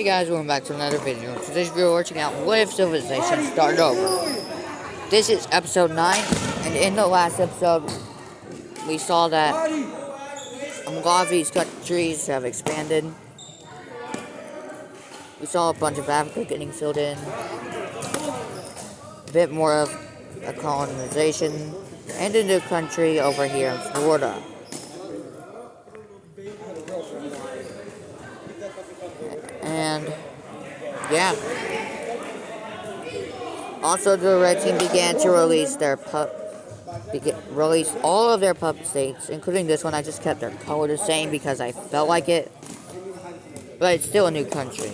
Hey guys, welcome back to another video. Today's video we're watching out what if civilization started over. This is episode 9, and in the last episode, we saw that a lot of these countries have expanded. We saw a bunch of Africa getting filled in, a bit more of a colonization, and a new country over here in Florida. And yeah. Also, the red team began to release all of their puppet states, including this one. I just kept their color the same because I felt like it, but it's still a new country.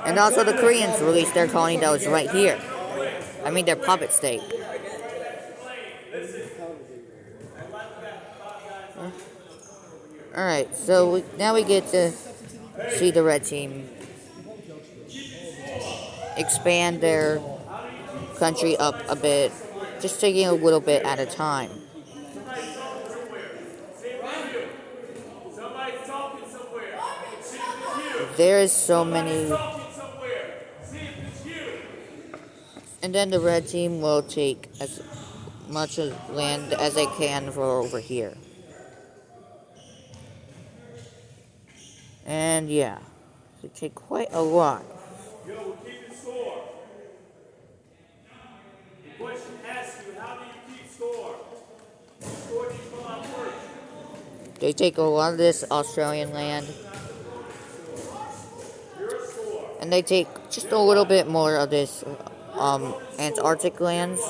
And also, the Koreans released their colony that was right here. I mean, their puppet state. Alright, so now we get to see the red team expand their country up a bit, just taking a little bit at a time. There is so many. And then the red team will take as much land as they can for over here. And yeah, they take quite a lot. Yo, we're keeping score. The question asks you, how do you keep score? The score needs to come out first. They take a lot of this Australian land. And they take just a little bit more of this Antarctic lands.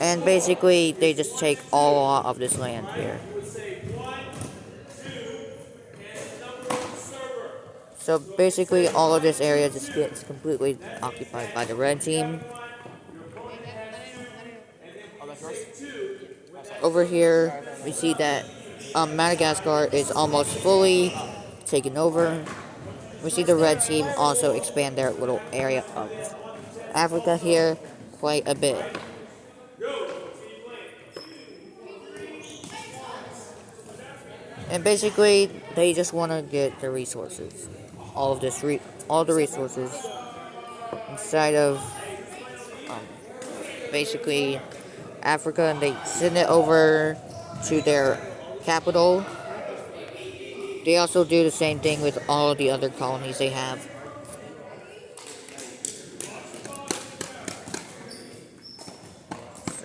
And basically, they just take all of this land here. So basically, all of this area just gets completely occupied by the red team. Over here, we see that Madagascar is almost fully taken over. We see the red team also expand their little area of Africa here quite a bit. And basically, they just want to get the resources, all the resources inside of basically Africa, and they send it over to their capital. They also do the same thing with all the other colonies they have.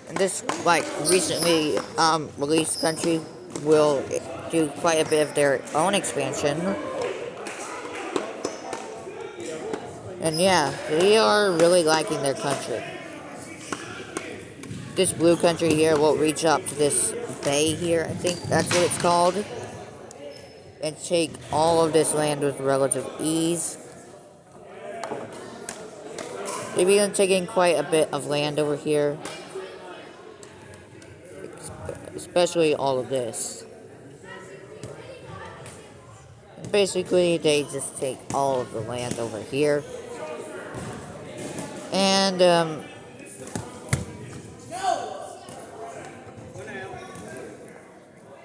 And this, recently released country will do quite a bit of their own expansion. And yeah, they are really liking their country. This blue country here will reach up to this bay here, I think that's what it's called, and take all of this land with relative ease. They've been taking quite a bit of land over here, especially all of this. Basically, they just take all of the land over here. And,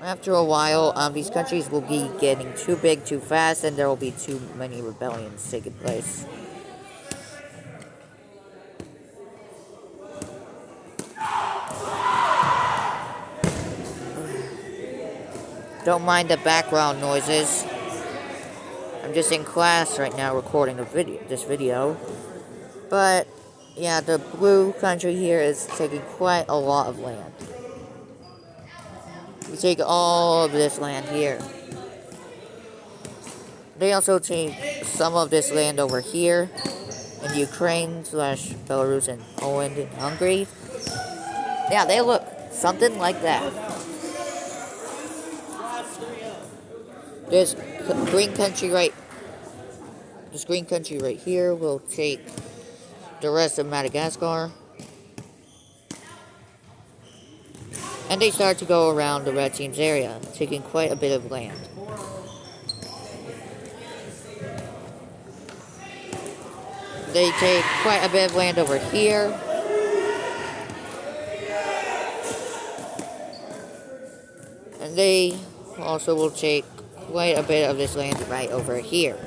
after a while, these countries will be getting too big too fast, and there will be too many rebellions taking place. Don't mind the background noises. I'm just in class right now recording this video. But, yeah, the blue country here is taking quite a lot of land. We take all of this land here. They also take some of this land over here in Ukraine / Belarus and Poland and Hungary. Yeah, they look something like that. This green country right here will take the rest of Madagascar. And they start to go around the red team's area, taking quite a bit of land. They take quite a bit of land over here. they also will take quite a bit of this land right over here.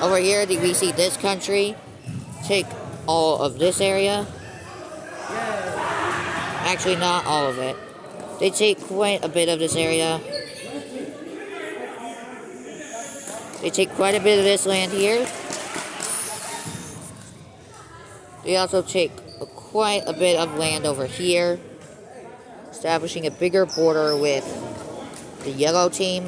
Over here, we see this country take all of this area. Actually, not all of it. They take quite a bit of this area. They take quite a bit of this land here. They also take quite a bit of land over here, establishing a bigger border with the yellow team.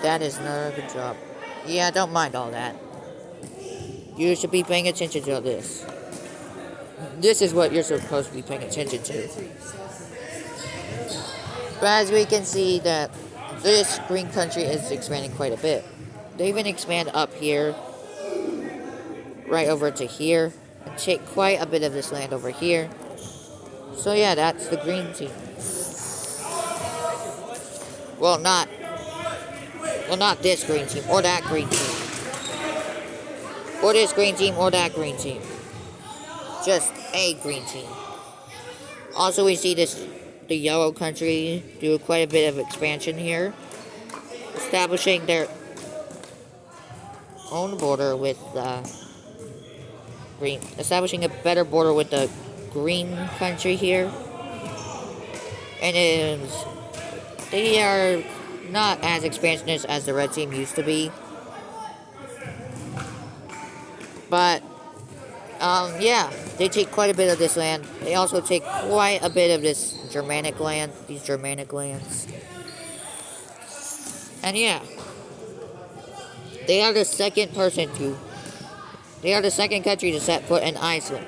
That is not a good job. Yeah, don't mind all that. You should be paying attention to this. This is what you're supposed to be paying attention to. But as we can see that this green country is expanding quite a bit. They even expand up here, right over to here, and take quite a bit of this land over here. So yeah, that's the green team. Well, not this green team, or that green team. Or this green team, or that green team. Just a green team. Also, we see the yellow country do quite a bit of expansion here, establishing their own border with green, establishing a better border with the green country here. And they are not as expansionist as the red team used to be. But, yeah, they take quite a bit of this land. They also take quite a bit of this Germanic land, these Germanic lands. And yeah, they are the second country to set foot in Iceland.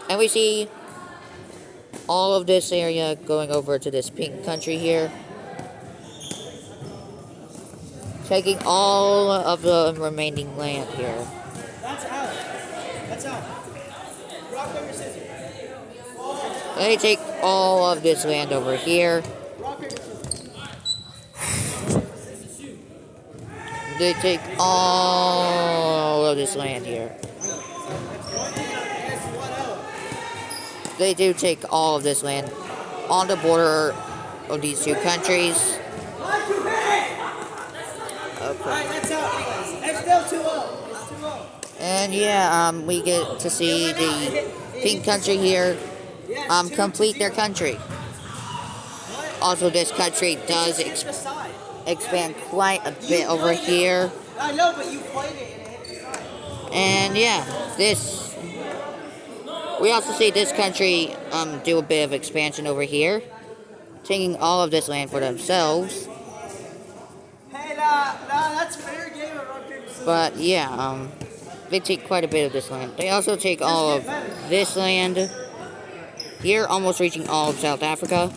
And we see all of this area going over to this pink country here, taking all of the remaining land here. That's out. That's out. Rock, paper, scissors. They take all of this land over here. Rock, paper, scissors. They take all of this land here. They do take all of this land on the border of these two countries. Okay. That's out. That's still too low. It's too low. And yeah, we get to see the pink country here complete their country. Also, this country does expand quite a bit over here. I know, but you played it and it hit the side. And yeah, we also see this country do a bit of expansion over here, taking all of this land for themselves. Hey, nah, that's fair game of rock, paper, scissors. But yeah, they take quite a bit of this land. They also take all of this land here, almost reaching all of South Africa.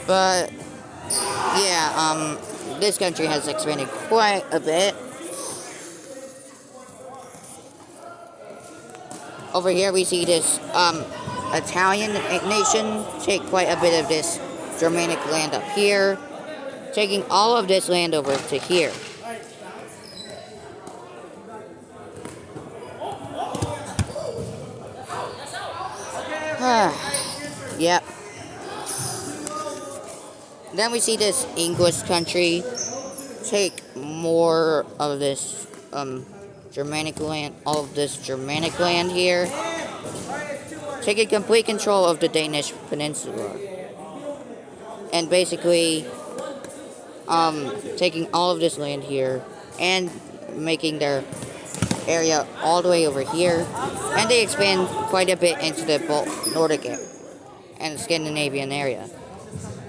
But yeah, this country has expanded quite a bit. Over here we see this Italian nation take quite a bit of this Germanic land up here, taking all of this land over to here. Yep. Then we see this English country take more of this Germanic land, all of this Germanic land here, taking complete control of the Danish peninsula, and basically taking all of this land here and making their area all the way over here, and they expand quite a bit into the Nordic and Scandinavian area.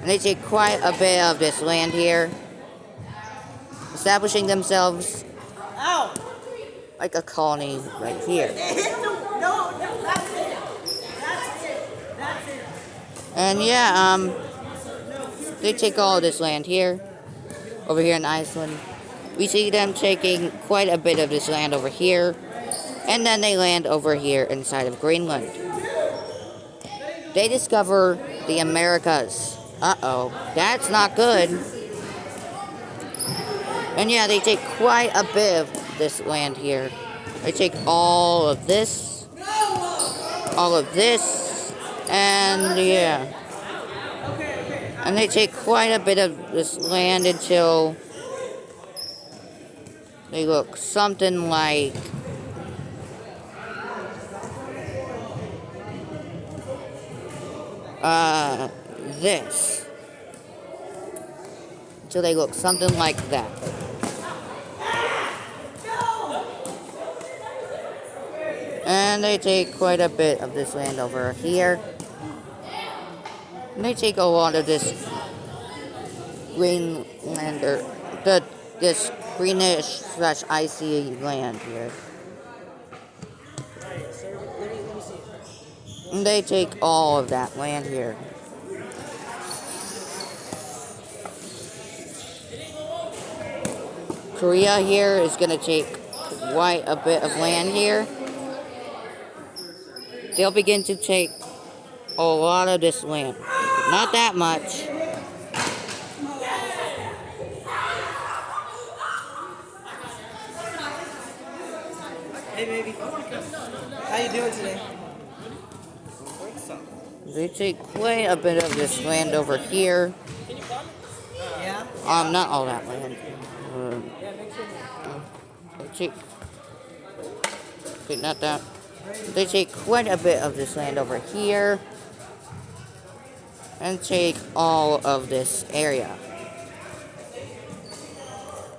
And they take quite a bit of this land here, establishing themselves like a colony right here. And yeah, they take all of this land here, over here in Iceland, We see them taking quite a bit of this land over here, and then they land over here inside of Greenland. They discover the Americas. Uh-oh, that's not good. And yeah, they take quite a bit of this land here. They take all of this, and yeah. And they take quite a bit of this land until they look something like this. Until they look something like that. And they take quite a bit of this land over here. And they take a lot of this Greenlander, this greenish / icy land here. And they take all of that land here. Korea here is going to take quite a bit of land here. They'll begin to take a lot of this land. Not that much. Hey, baby. How you doing today? They take quite a bit of this land over here. Yeah? Not all that land. Not that. They take quite a bit of this land over here. And take all of this area.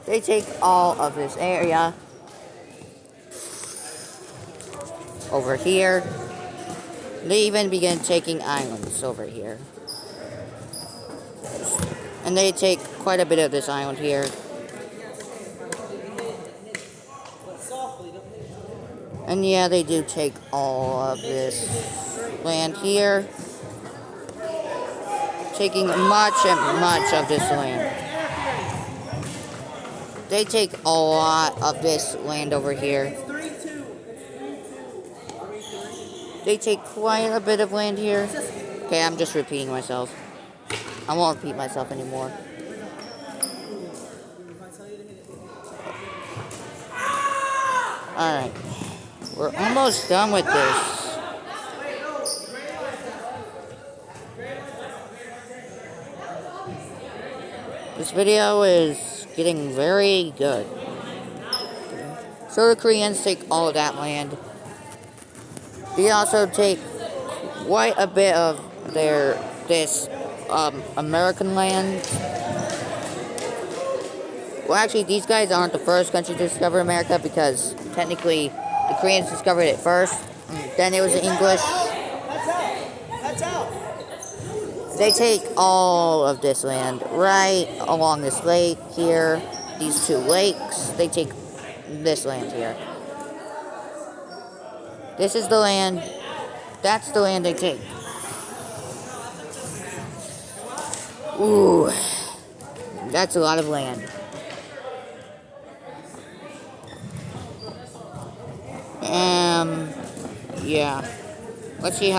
They take all of this area over here. They even begin taking islands over here. And they take quite a bit of this island here. And yeah, they do take all of this land here. Taking much and much of this land. They take a lot of this land over here. They take quite a bit of land here. Okay, I'm just repeating myself. I won't repeat myself anymore. Alright. We're almost done with this. This video is getting very good. So the Koreans take all of that land. They also take quite a bit of this American land. Well, actually, these guys aren't the first country to discover America because technically the Koreans discovered it first. Then it was the English. That's out. They take all of this land right along this lake here. These two lakes. They take this land here. This is the land. That's the land they take. Ooh. That's a lot of land. Yeah. Let's see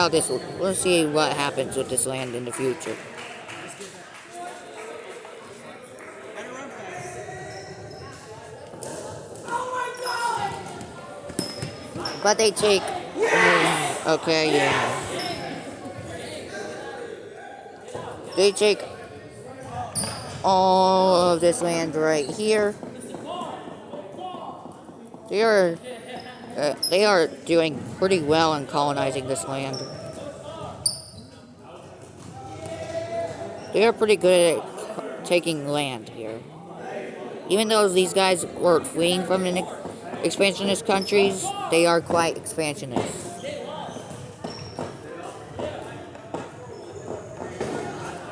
what happens with this land in the future. But they take... Okay, yeah. They take all of this land right here. They are doing pretty well in colonizing this land. They are pretty good at taking land here. Even though these guys were fleeing from an expansionist countries, they are quite expansionist.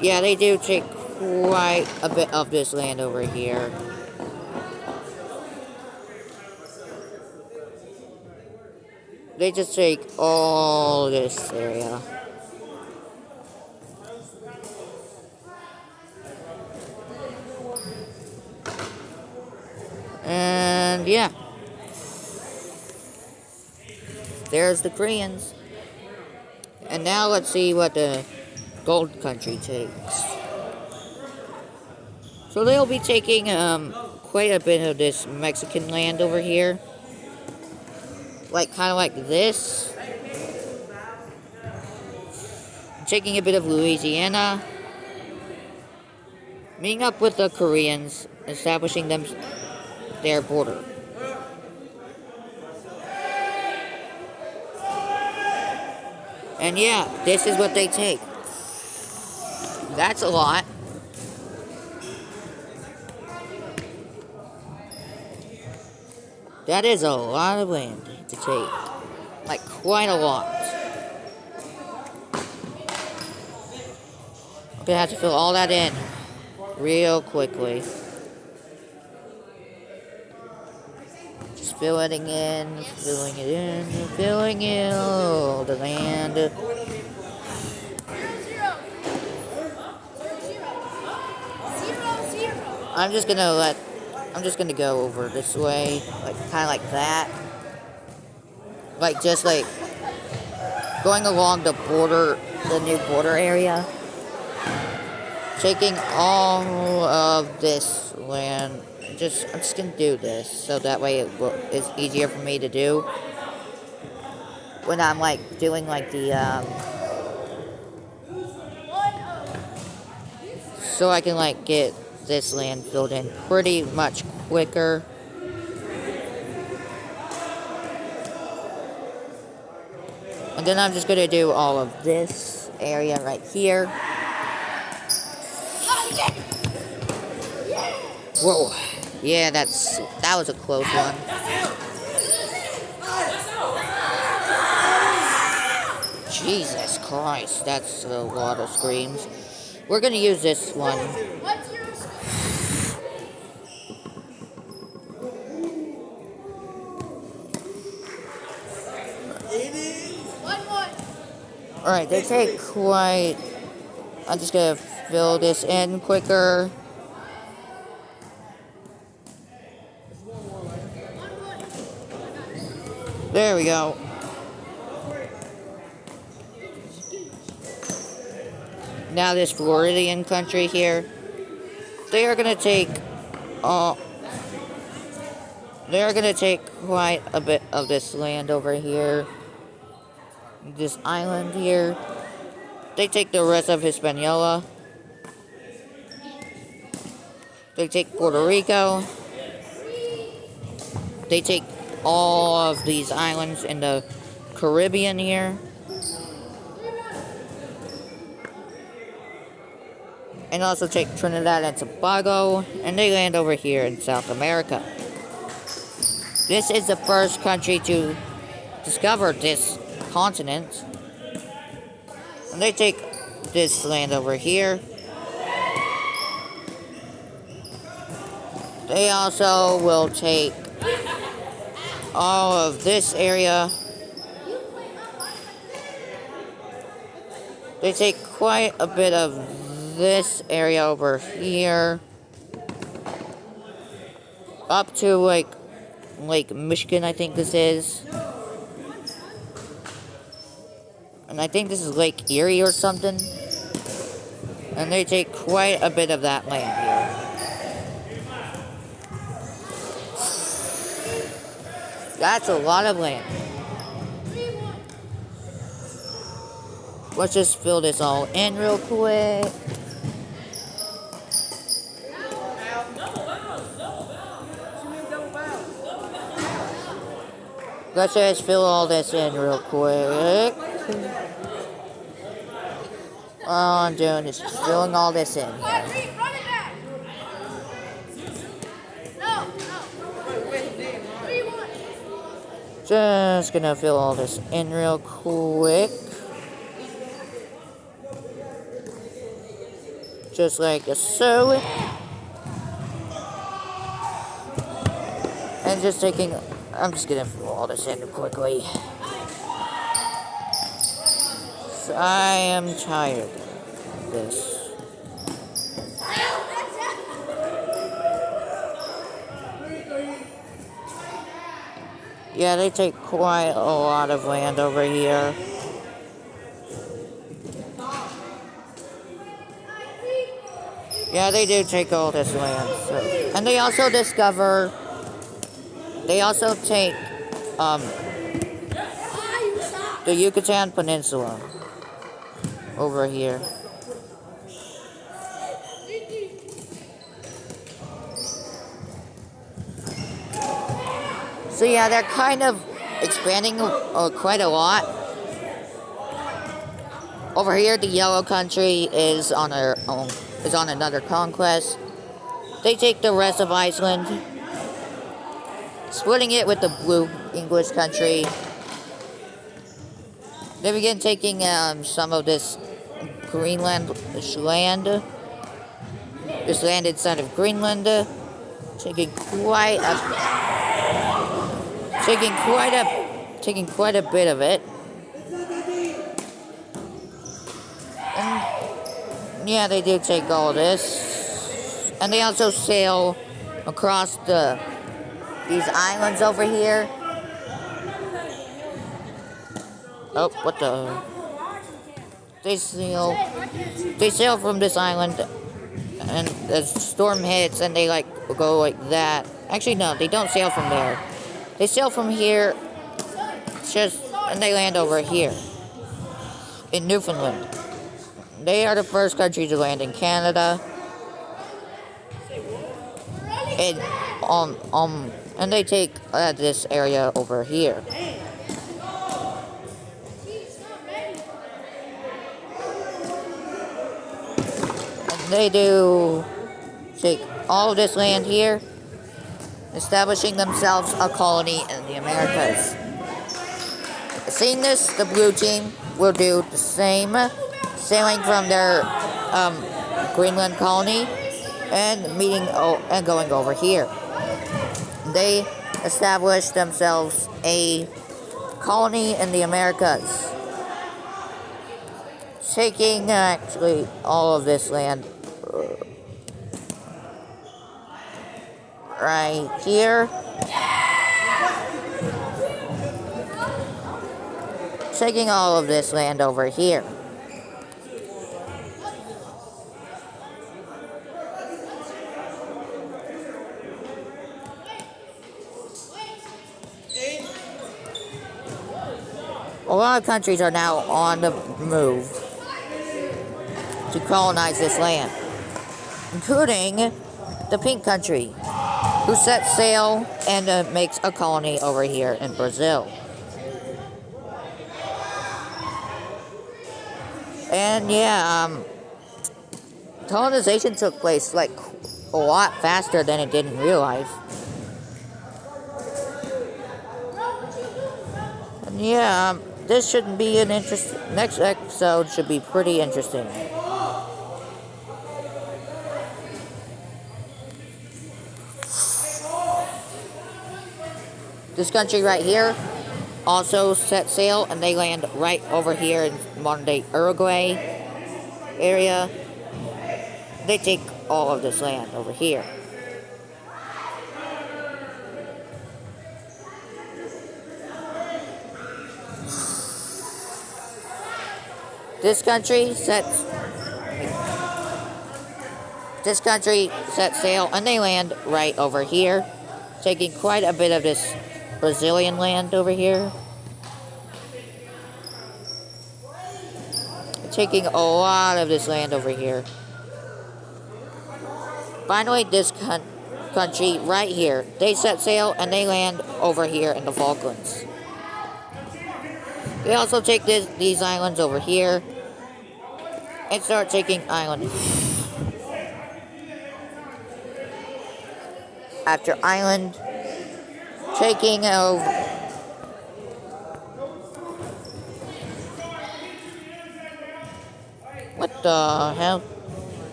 Yeah, they do take quite a bit of this land over here. They just take all this area. And yeah. There's the Koreans. And now let's see what the gold country takes. So they'll be taking quite a bit of this Mexican land over here. Like, kind of like this. Taking a bit of Louisiana. Meeting up with the Koreans, establishing their border. And yeah, this is what they take. That's a lot. That is a lot of land to take. Like, quite a lot. I'm gonna have to fill all that in real quickly. Just filling it in, filling it in, filling in all the land. I'm just gonna go over this way, like kind of like that. Like just like going along the border, the new border area. Taking all of this land. I'm just gonna do this so that way it's easier for me to do when I'm like doing like the so I can like get this land filled in pretty much quicker. And then I'm just gonna do all of this area right here. Whoa. Yeah, that was a close one. Jesus Christ, that's a lot of screams. We're gonna use this one. Alright, they take quite... I'm just gonna fill this in quicker. There we go. Now this Floridian country here, they are gonna take quite a bit of this land over here. This island here. They take the rest of Hispaniola. They take Puerto Rico. They take all of these islands in the Caribbean here. And also take Trinidad and Tobago. And they land over here in South America. This is the first country to discover this continent. And they take this land over here. They also will take all of this area. They take quite a bit of this area over here. Up to like Lake Michigan, I think this is. And I think this is Lake Erie or something. And they take quite a bit of that land here. That's a lot of land. Let's just fill this all in real quick. Let's just fill all this in real quick. All I'm doing is just filling all this in here. Just gonna fill all this in real quick. Just like so. And just taking, I'm just gonna fill all this in quickly. So I am tired of this. Yeah, they take quite a lot of land over here. Yeah, they do take all this land. So. And they also discover... They also take the Yucatan Peninsula over here. So yeah, they're kind of expanding quite a lot. Over here, the Yellow Country is on another conquest. They take the rest of Iceland, splitting it with the Blue English Country. They begin taking some of this land, this land inside of Greenland, taking quite a bit of it. And yeah, they do take all of this. And they also sail across these islands over here. Oh, what the? They sail from this island, and the storm hits, and they like go like that. Actually, no, they don't sail from there. They sail from here, and they land over here in Newfoundland. They are the first country to land in Canada, and they take this area over here. They do take all of this land here, establishing themselves a colony in the Americas. Seeing this, the blue team will do the same, sailing from their Greenland colony and going over here. They establish themselves a colony in the Americas, taking actually all of this land right here. Taking all of this land over here. A lot of countries are now on the move to colonize this land, including the Pink Country, who sets sail and makes a colony over here in Brazil. And yeah, colonization took place like a lot faster than it did in real life. And yeah, this should be an next episode should be pretty interesting. This country right here also set sail, and they land right over here in modern-day Uruguay area. They take all of this land over here. This country sets sail, and they land right over here, taking quite a bit of this Brazilian land over here. Taking a lot of this land over here. Finally, this country right here, they set sail and they land over here in the Falklands. They also take these islands over here and start taking islands. After island, taking over. What the hell?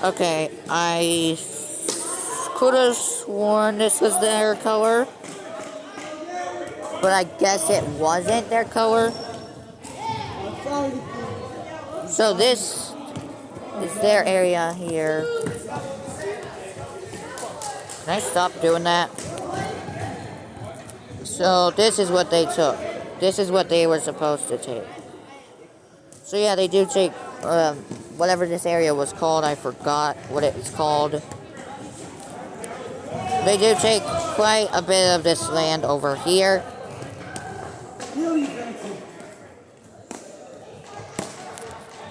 Okay, I could have sworn this was their color, but I guess it wasn't their color. So this is their area here. Can I stop doing that? So this is what they took. This is what they were supposed to take. So yeah, they do take whatever this area was called. I forgot what it's called. They do take quite a bit of this land over here.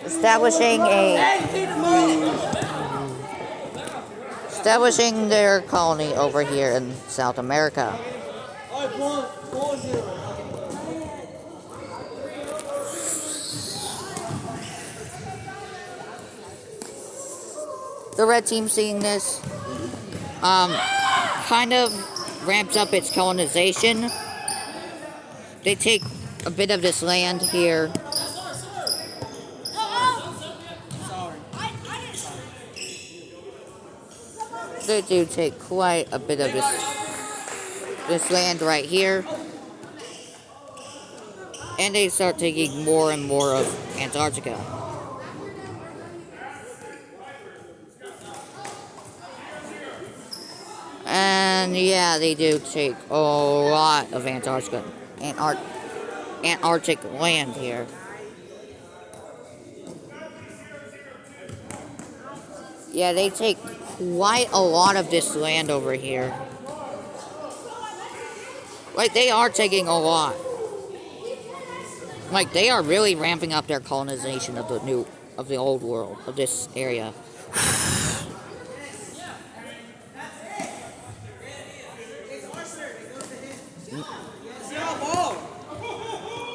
Establishing their colony over here in South America. The red team seeing this kind of ramps up its colonization. They take a bit of this land here. They do take quite a bit of this land right here. And they start taking more and more of Antarctica. And yeah, they do take a lot of Antarctica, Antarctic land here. Yeah, they take quite a lot of this land over here. Like, they are taking a lot. Like, they are really ramping up their colonization of the old world, of this area.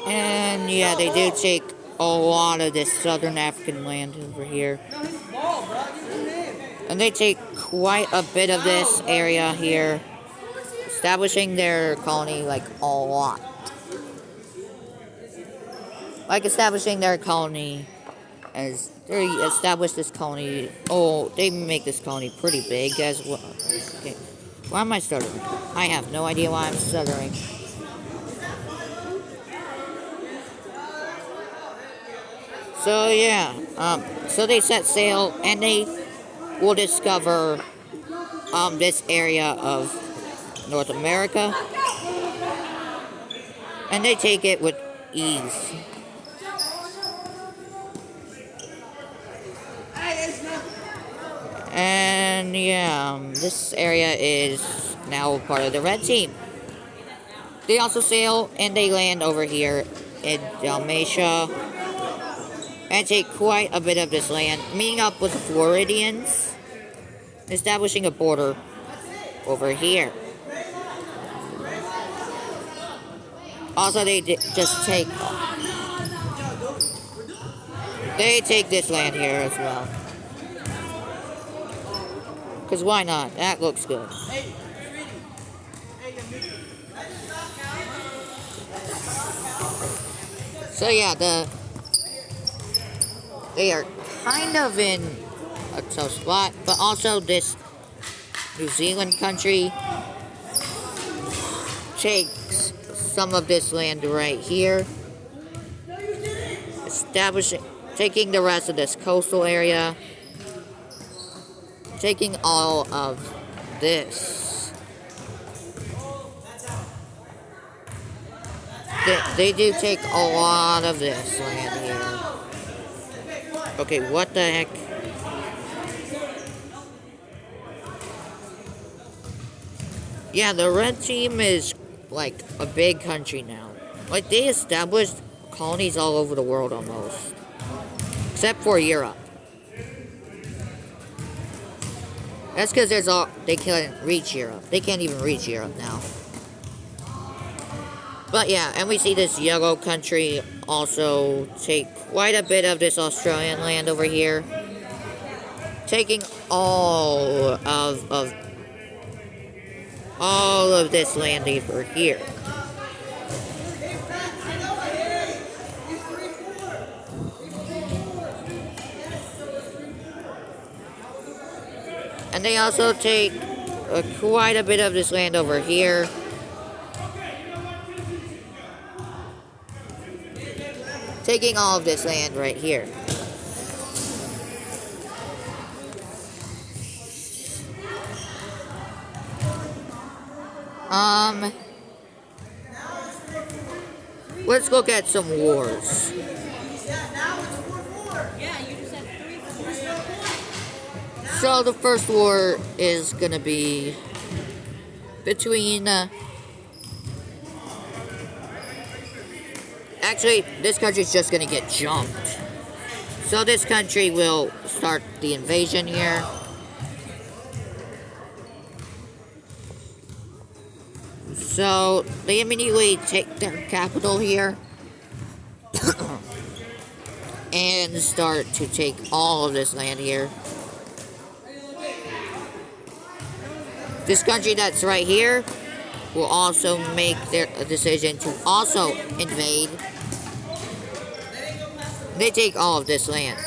And yeah, they do take a lot of this southern African land over here. And they take quite a bit of this area here, establishing their colony like a lot. Like establishing their colony as they establish this colony. Oh, they make this colony pretty big as well. Okay. Why am I stuttering? I have no idea why I'm stuttering. So yeah, so they set sail and they will discover this area of North America, and they take it with ease. And yeah, this area is now part of the red team. They also sail and they land over here in Dalmatia and take quite a bit of this land, meeting up with Floridians, establishing a border over here. Also, they just take this land here as well. Because why not? That looks good. So yeah, they are kind of in a tough spot, but also this New Zealand country takes some of this land right here, taking the rest of this coastal area, taking all of this. They do take a lot of this land here. Okay, what the heck? Yeah, the red team is like a big country now. Like, they established colonies all over the world almost. Except for Europe. That's because they can't reach Europe. They can't even reach Europe now. But yeah, and we see this yellow country also take quite a bit of this Australian land over here. Taking all of this land over here. And they also take quite a bit of this land over here. Taking all of this land right here. Let's look at some wars. So the first war is gonna be between, actually, this country's just gonna get jumped. So this country will start the invasion here. So they immediately take their capital here and start to take all of this land here. This country that's right here will also make their decision to also invade. They take all of this land.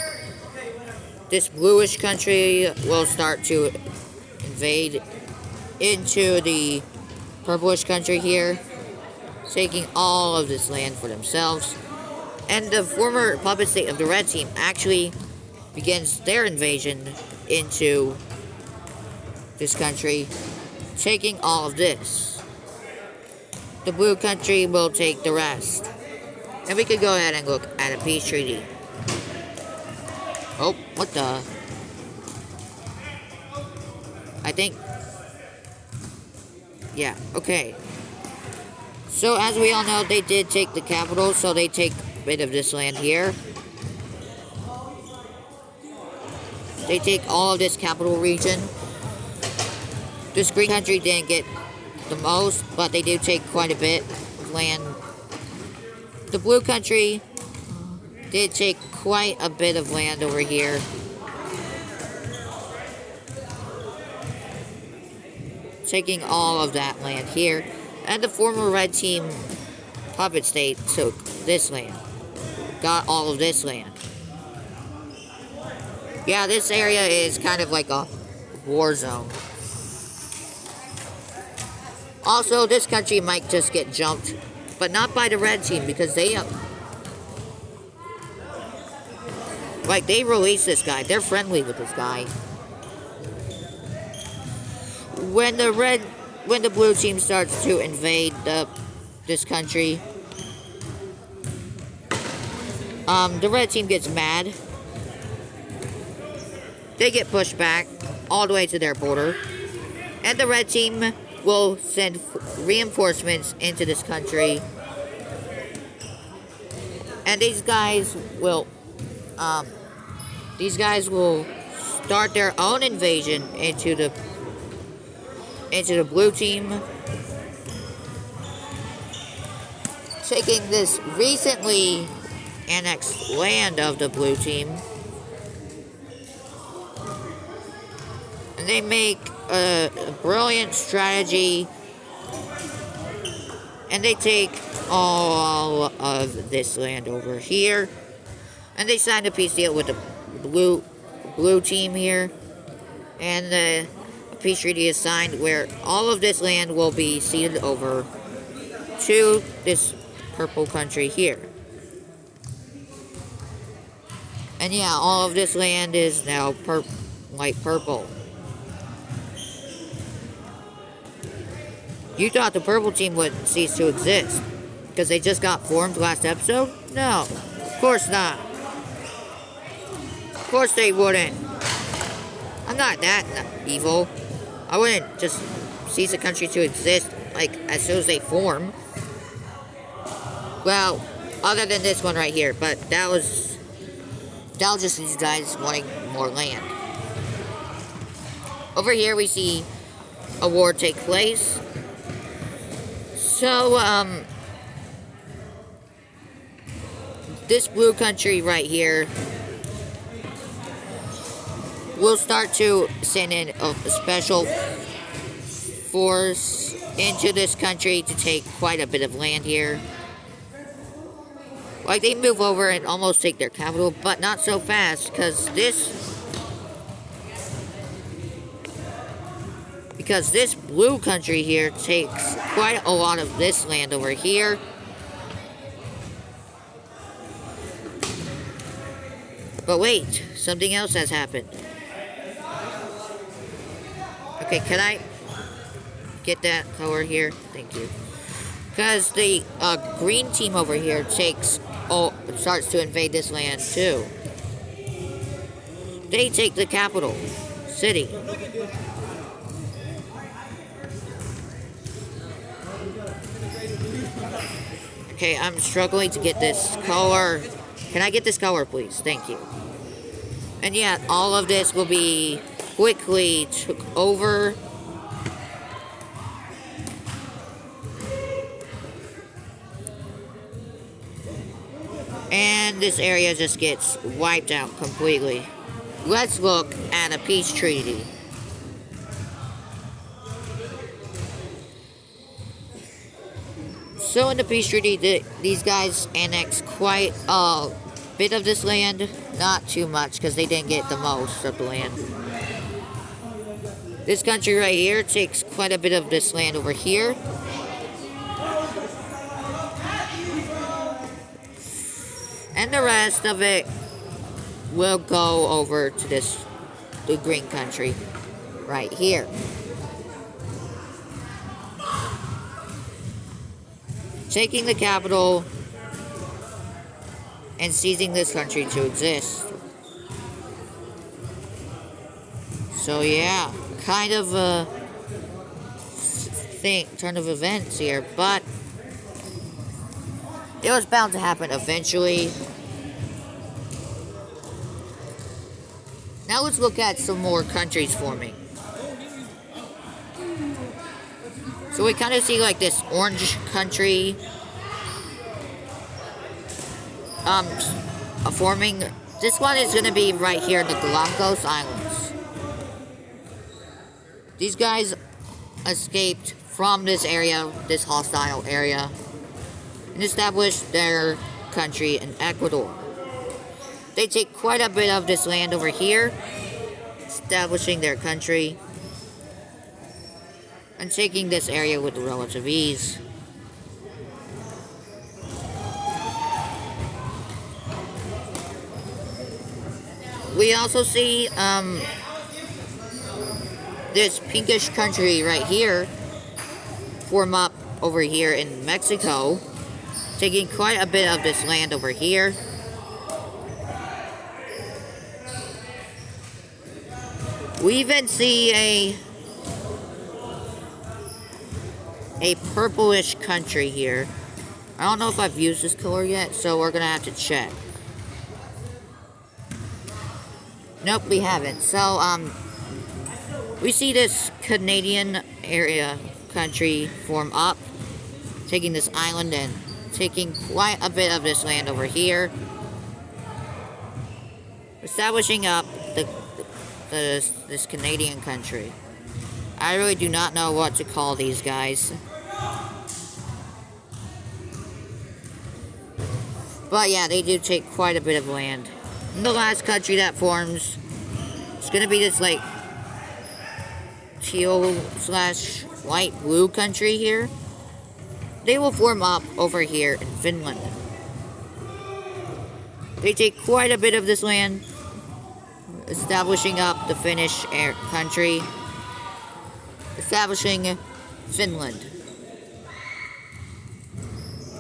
This bluish country will start to invade into the purplish country here, taking all of this land for themselves. And the former puppet state of the red team actually begins their invasion into this country, taking all of this. The blue country will take the rest. And we could go ahead and look at a peace treaty. Oh, what the? I think... Yeah, okay. So, as we all know, they did take the capital, so they take a bit of this land here. They take all of this capital region. This green country didn't get the most, but they do take quite a bit of land. The blue country did take quite a bit of land over here. Taking all of that land here. And the former red team puppet state took this land. Got all of this land. Yeah, this area is kind of like a war zone. Also, this country might just get jumped, but not by the red team because they they released this guy. They're friendly with this guy. When the blue team starts to invade this country, the red team gets mad. They get pushed back all the way to their border, and the red team will send reinforcements into this country, and these guys will start their own invasion into the blue team, taking this recently annexed land of the blue team. And they make a brilliant strategy, and they take all of this land over here, and they sign a peace deal with the blue team here, and a peace treaty is signed where all of this land will be ceded over to this purple country here. And yeah, all of this land is now light purple. You thought the purple team would cease to exist because they just got formed last episode? No, of course not. Of course they wouldn't. I'm not that evil. I wouldn't just cease a country to exist, like, as soon as they form. Well, other than this one right here, but that was just these guys wanting more land. Over here we see a war take place. So, this blue country right here will start to send in a special force into this country to take quite a bit of land here. Like, they move over and almost take their capital, but not so fast, because this blue country here takes quite a lot of this land over here. But wait, something else has happened. Okay, can get that color here? Thank you. Because the green team over here starts to invade this land too. They take the capital city. Okay, I'm struggling to get this color. Can I get this color, please? Thank you. And yeah, all of this will be quickly took over. And this area just gets wiped out completely. Let's look at a peace treaty. So in the peace treaty, these guys annexed quite a bit of this land. Not too much, because they didn't get the most of the land. This country right here takes quite a bit of this land over here. And the rest of it will go over to the green country right here. Taking the capital and seizing this country to exist. So yeah, kind of a turn of events here, but it was bound to happen eventually. Now let's look at some more countries forming. So we kind of see like this orange country forming. This one is going to be right here in the Galapagos Islands. These guys escaped from this area, this hostile area, and established their country in Ecuador. They take quite a bit of this land over here, establishing their country, and taking this area with relative ease. We also see this pinkish country right here form up over here in Mexico, taking quite a bit of this land over here. We even see a purplish country here. I don't know if I've used this color yet, so we're gonna have to check. Nope, we haven't. So, we see this Canadian area country form up, taking this island and taking quite a bit of this land over here, establishing up this Canadian country. I really do not know what to call these guys. But yeah, they do take quite a bit of land. And the last country that forms is going to be this like teal/light blue country here. They will form up over here in Finland. They take quite a bit of this land, establishing up the Finnish country, establishing Finland.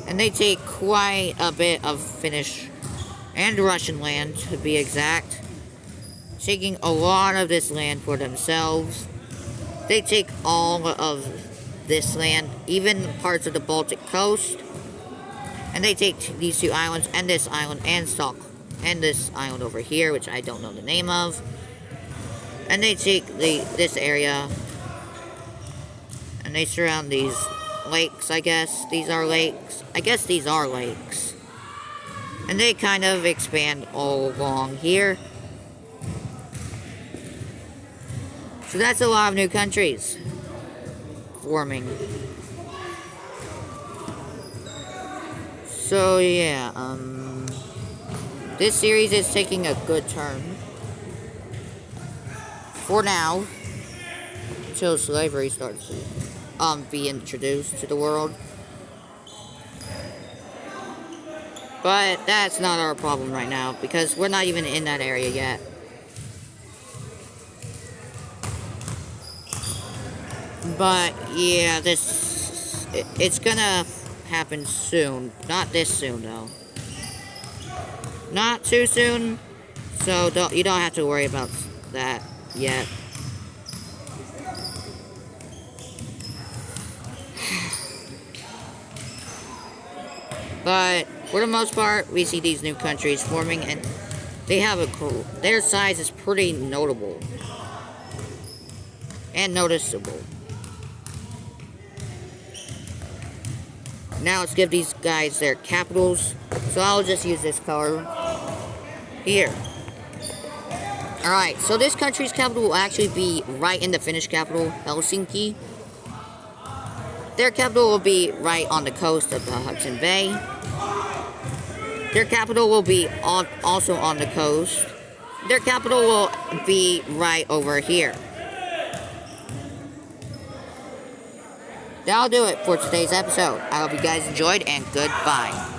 And they take quite a bit of Finnish and Russian land, to be exact, taking a lot of this land for themselves. They take all of this land, even parts of the Baltic coast, and they take these two islands, and this island, and Stockholm, and this island over here, which I don't know the name of, and they take this area, and they surround these lakes, I guess. These are lakes. I guess these are lakes. And they kind of expand all along here. So that's a lot of new countries forming. So yeah, this series is taking a good turn. For now, until slavery starts to be introduced to the world. But that's not our problem right now, because we're not even in that area yet. But yeah, it's gonna happen soon. Not this soon though. Not too soon. So you don't have to worry about that yet. But for the most part, we see these new countries forming, and they have their size is pretty notable and noticeable. Now let's give these guys their capitals. So I'll just use this color here. Alright, so this country's capital will actually be right in the Finnish capital, Helsinki. Their capital will be right on the coast of the Hudson Bay. Their capital will be also on the coast. Their capital will be right over here. That'll do it for today's episode. I hope you guys enjoyed, and goodbye.